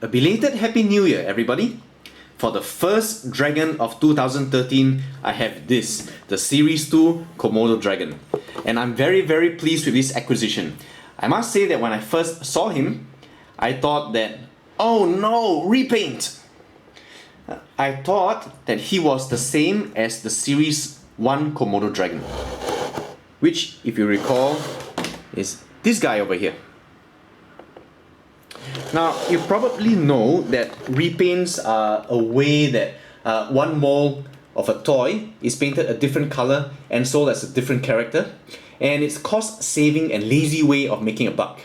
A belated Happy New Year, everybody! For the first dragon of 2013, I have this, the Series 2 Komodo dragon. And I'm very pleased with this acquisition. I must say that when I first saw him, I thought that, oh no, repaint! I thought that he was the same as the Series 1 Komodo dragon, which, if you recall, is this guy over here. Now, you probably know that repaints are a way that one mold of a toy is painted a different color and sold as a different character, and it's cost-saving and lazy way of making a buck.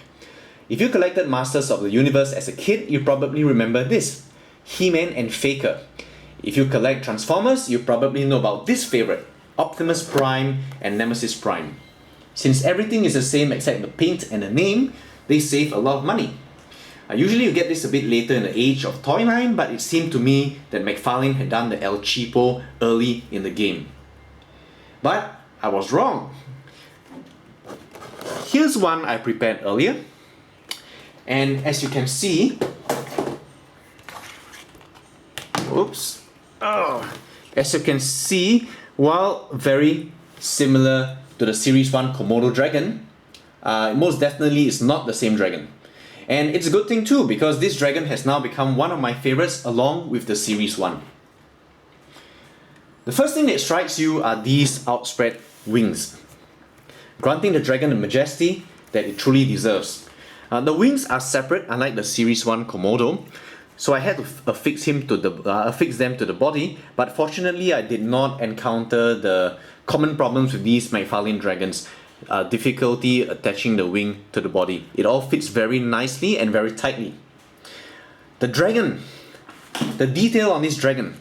If you collected Masters of the Universe as a kid, you probably remember this, He-Man and Faker. If you collect Transformers, you probably know about this favorite, Optimus Prime and Nemesis Prime. Since everything is the same except the paint and the name, they save a lot of money. Usually you get this a bit later in the age of toy line, but it seemed to me that McFarlane had done the El Cheapo early in the game. But I was wrong. Here's one I prepared earlier, and as you can see, as you can see, while very similar to the Series 1 Komodo dragon, most definitely is not the same dragon. And it's a good thing too, because this dragon has now become one of my favorites along with the Series 1. The first thing that strikes you are these outspread wings, granting the dragon the majesty that it truly deserves. The wings are separate, unlike the Series 1 Komodo, so I had to affix them to the body, but fortunately I did not encounter the common problems with these McFarlane dragons. Difficulty attaching the wing to the body. It all fits very nicely and very tightly. The dragon, the detail on this dragon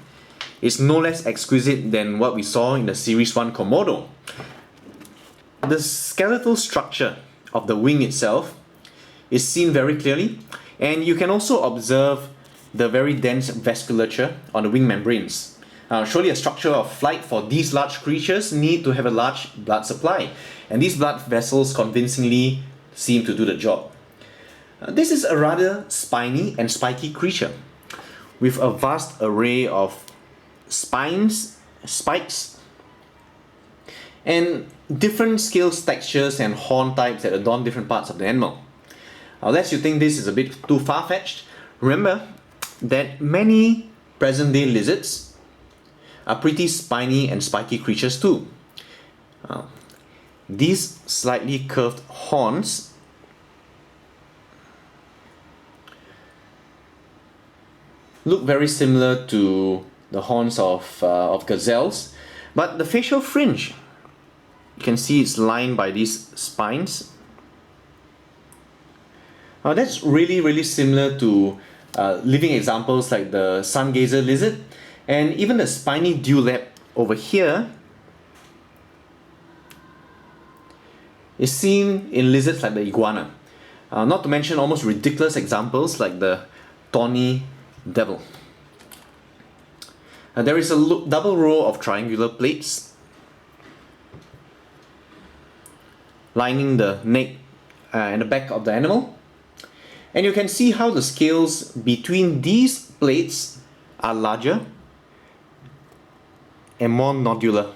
is no less exquisite than what we saw in the Series 1 Komodo. The skeletal structure of the wing itself is seen very clearly, and you can also observe the very dense vasculature on the wing membranes. Surely a structure of flight for these large creatures need to have a large blood supply, and these blood vessels convincingly seem to do the job. This is a rather spiny and spiky creature, with a vast array of spikes, and different scales, textures and horn types that adorn different parts of the animal. Unless you think this is a bit too far-fetched, remember that many present-day lizards are pretty spiny and spiky creatures too. These slightly curved horns look very similar to the horns of gazelles, but the facial fringe, you can see it's lined by these spines. That's really similar to living examples like the sun gazer lizard, and even the spiny dewlap over here is seen in lizards like the iguana. Not to mention almost ridiculous examples like the tawny devil. There is a double row of triangular plates lining the neck and the back of the animal. And you can see how the scales between these plates are larger and more nodular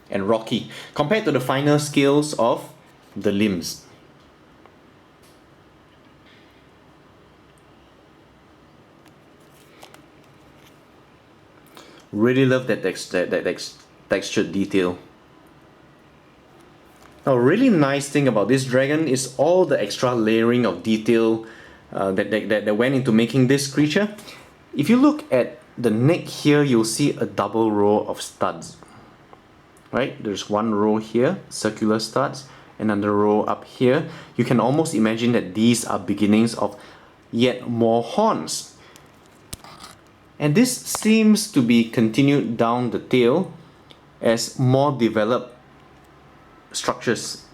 and rocky compared to the finer scales of the limbs. Really love that textured detail. A really nice thing about this dragon is all the extra layering of detail that went into making this creature. If you look at the neck here, you'll see a double row of studs. Right? There's one row here, circular studs, another row up here. You can almost imagine that these are beginnings of yet more horns. And this seems to be continued down the tail as more developed structures.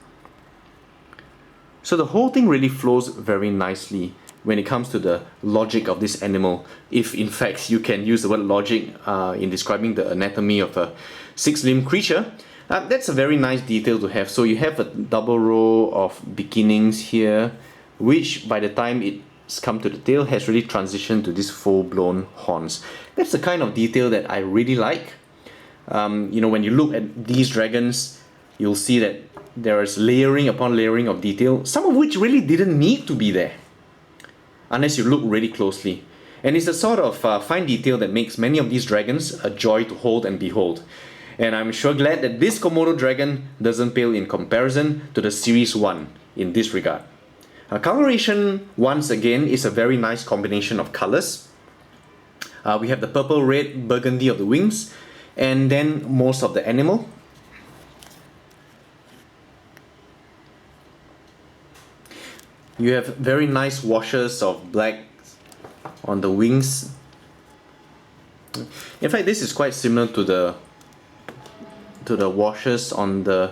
So the whole thing really flows very nicely when it comes to the logic of this animal, if in fact you can use the word logic in describing the anatomy of a six-limbed creature. That's a very nice detail to have. So you have a double row of beginnings here, which by the time it come to the tail has really transitioned to these full-blown horns. That's the kind of detail that I really like. You know, when you look at these dragons, you'll see that there is layering upon layering of detail, some of which really didn't need to be there, unless you look really closely. And it's the sort of fine detail that makes many of these dragons a joy to hold and behold. And I'm sure glad that this Komodo dragon doesn't pale in comparison to the Series 1 in this regard. Coloration, once again, is a very nice combination of colors. We have the purple, red, burgundy of the wings, and then most of the animal. You have very nice washes of black on the wings. In fact, this is quite similar to the washes on the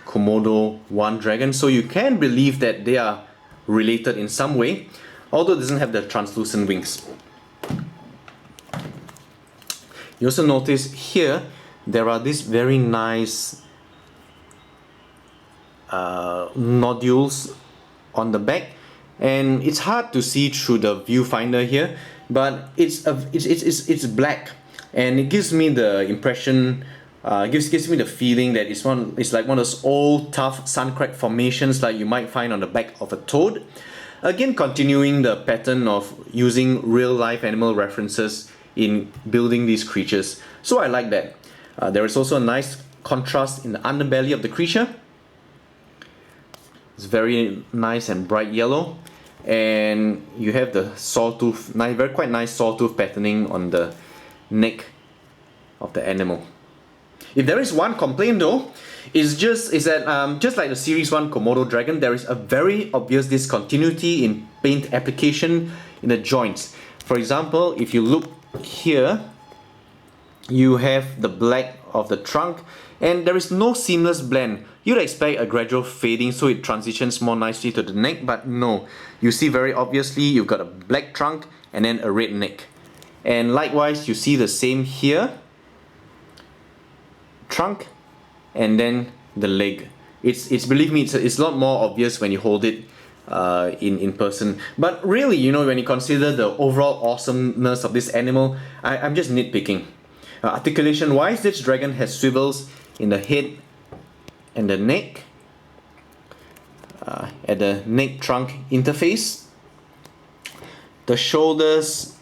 Komodo 1 dragon, so you can believe that they are related in some way, although it doesn't have the translucent wings. You also notice here there are these very nice nodules on the back, and it's hard to see through the viewfinder here, but it's black, and it gives me the impression, gives me the feeling that it's like one of those old tough sun crack formations like you might find on the back of a toad. Again, continuing the pattern of using real life animal references in building these creatures, so I like that. There is also a nice contrast in the underbelly of the creature. It's very nice and bright yellow, and you have the sawtooth, quite nice sawtooth patterning on the neck of the animal. If there is one complaint though, is that just like the Series 1 Komodo dragon, there is a very obvious discontinuity in paint application in the joints. For example, if you look here, you have the black of the trunk, and there is no seamless blend. You'd expect a gradual fading so it transitions more nicely to the neck, but no. You see very obviously you've got a black trunk and then a red neck. And likewise, you see the same here. Trunk and then the leg. It's believe me, it's a lot more obvious when you hold it in person. But really, you know, when you consider the overall awesomeness of this animal, I'm just nitpicking. Articulation wise, this dragon has swivels in the head and the neck, at the neck trunk interface. The shoulders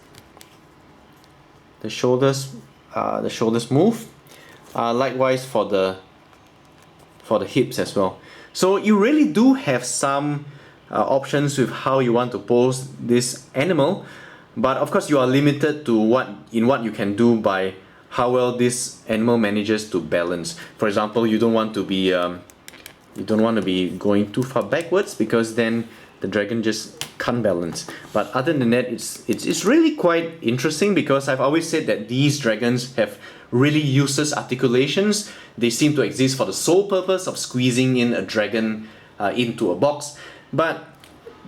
move. Likewise for the hips as well. So you really do have some options with how you want to pose this animal, but of course you are limited to what you can do by how well this animal manages to balance. For example, you don't want to be going too far backwards, because then the dragon just can't balance. But other than that, it's really quite interesting, because I've always said that these dragons have really useless articulations. They seem to exist for the sole purpose of squeezing in a dragon into a box. But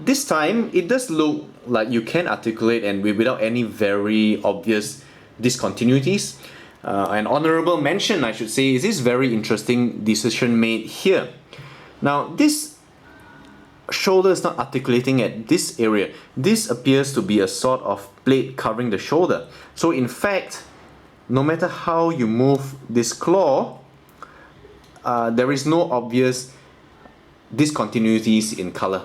this time, it does look like you can articulate and without any very obvious discontinuities. An honorable mention, I should say, is this very interesting decision made here. Now, this shoulder is not articulating at this area. This appears to be a sort of plate covering the shoulder. So in fact, no matter how you move this claw, there is no obvious discontinuities in color.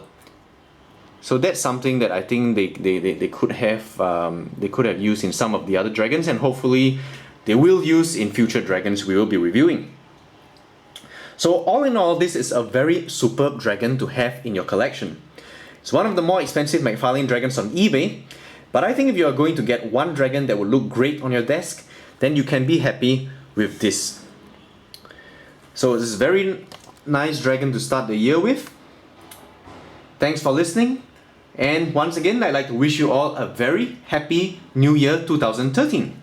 So that's something that I think they could have used in some of the other dragons, and hopefully they will use in future dragons we will be reviewing. So all in all, this is a very superb dragon to have in your collection. It's one of the more expensive McFarlane dragons on eBay, but I think if you are going to get one dragon that will look great on your desk, then you can be happy with this. So this is a very nice dragon to start the year with. Thanks for listening, and once again, I'd like to wish you all a very happy New Year 2013.